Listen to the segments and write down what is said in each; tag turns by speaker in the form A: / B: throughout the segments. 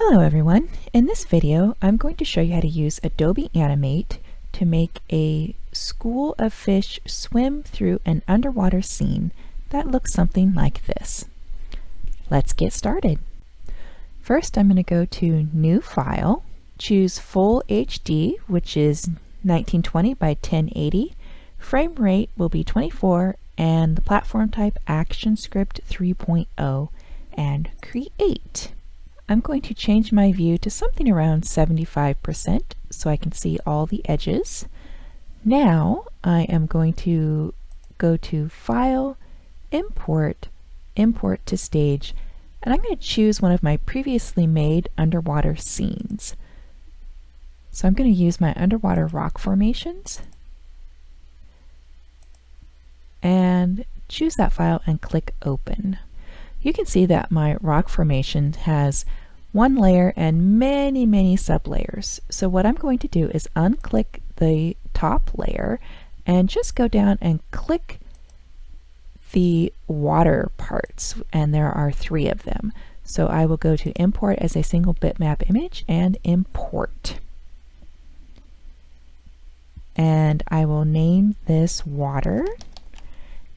A: Hello everyone. In this video I'm going to show you how to use Adobe Animate to make a school of fish swim through an underwater scene that looks something like this. Let's get started. First I'm going to go to New File, choose Full HD, which is 1920 by 1080. Frame rate will be 24 and the platform type ActionScript 3.0 and create. I'm going to change my view to something around 75% so I can see all the edges. Now I am going to go to File, Import, Import to Stage, and I'm going to choose one of my previously made underwater scenes. So I'm going to use my underwater rock formations and choose that file and click Open. You can see that my rock formation has one layer and many sublayers. So what I'm going to do is unclick the top layer and just go down and click the water parts, and there are 3 of them. So I will go to Import as a single bitmap image and import. And I will name this water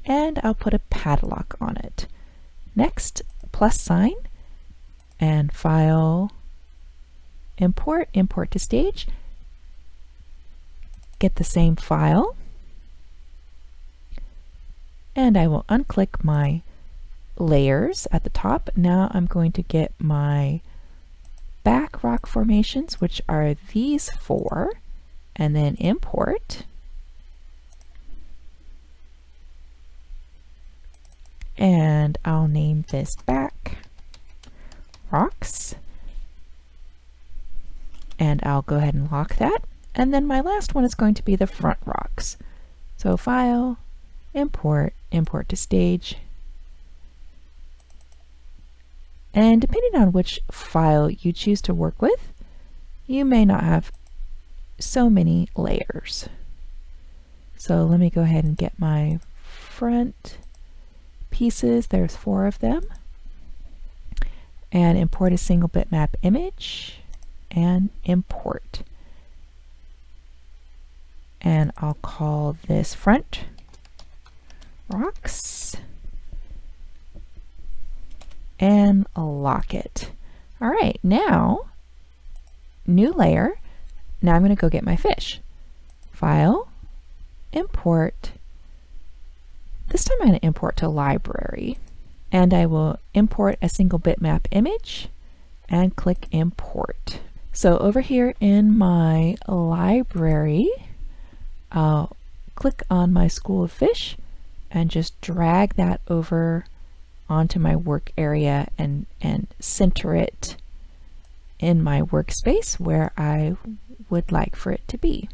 A: and I'll put a padlock on it. Next, plus sign and File, Import, Import to Stage. Get the same file and I will unclick my layers at the top. Now I'm going to get my back rock formations, which are these 4, and then import. And I'll name this back rocks, and I'll go ahead and lock that. And then my last one is going to be the front rocks. So File, Import, Import to Stage. And depending on which file you choose to work with, you may not have so many layers. So let me go ahead and get my front pieces. There's 4 of them, and import a single bitmap image and import, and I'll call this front rocks and lock it. All right, now new layer. Now I'm going to go get my fish. File, import. This time I'm going to import to library, and I will import a single bitmap image and click import. So over here in my library, I'll click on my school of fish and just drag that over onto my work area and center it in my workspace where I would like for it to be.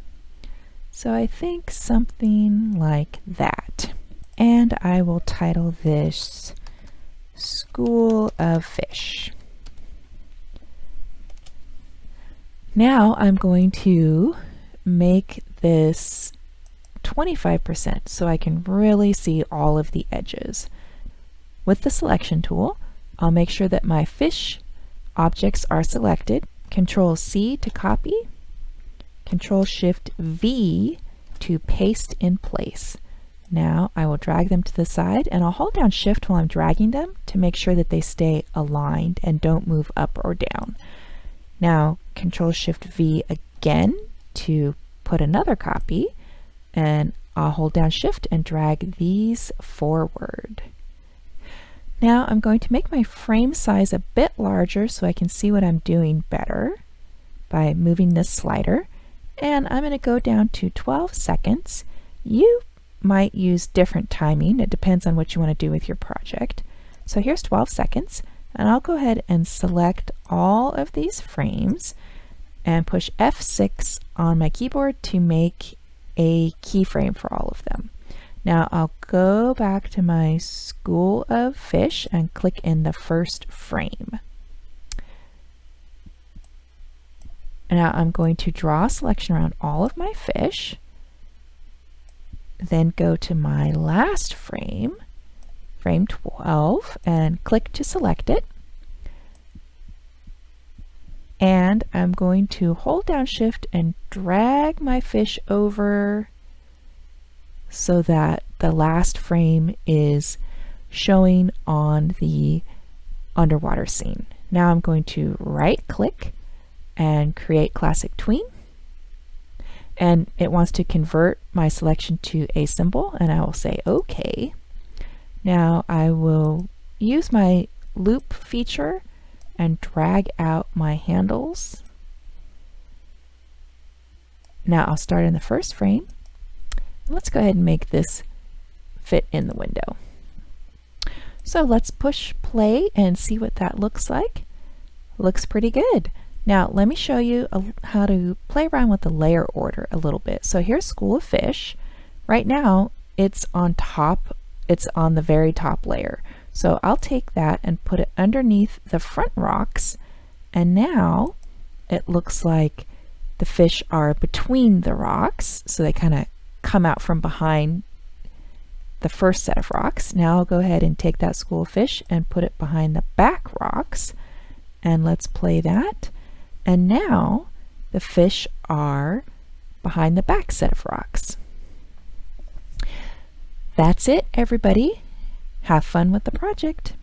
A: So I think something like that. And I will title this School of Fish. Now I'm going to make this 25% so I can really see all of the edges. With the selection tool, I'll make sure that my fish objects are selected. Control C to copy, Control Shift V to paste in place. Now I will drag them to the side, and I'll hold down Shift while I'm dragging them to make sure that they stay aligned and don't move up or down. Now Control Shift V again to put another copy, and I'll hold down Shift and drag these forward. Now I'm going to make my frame size a bit larger so I can see what I'm doing better by moving this slider, and I'm going to go down to 12 seconds. You might use different timing. It depends on what you want to do with your project. So here's 12 seconds, and I'll go ahead and select all of these frames and push F6 on my keyboard to make a keyframe for all of them. Now I'll go back to my school of fish and click in the first frame. And now I'm going to draw a selection around all of my fish, then go to my last frame, frame 12, and click to select it. And I'm going to hold down Shift and drag my fish over so that the last frame is showing on the underwater scene. Now I'm going to right click and create classic tween, and it wants to convert my selection to a symbol, and I will say OK. Now I will use my loop feature and drag out my handles. Now I'll start in the first frame. Let's go ahead and make this fit in the window. So let's push play and see what that looks like. Looks pretty good. Now let me show you how to play around with the layer order a little bit. So here's School of Fish. Right now it's on top, it's on the very top layer. So I'll take that and put it underneath the front rocks, and now it looks like the fish are between the rocks, so they kind of come out from behind the first set of rocks. Now I'll go ahead and take that School of Fish and put it behind the back rocks, and let's play that. And now the fish are behind the back set of rocks. That's it, everybody. Have fun with the project.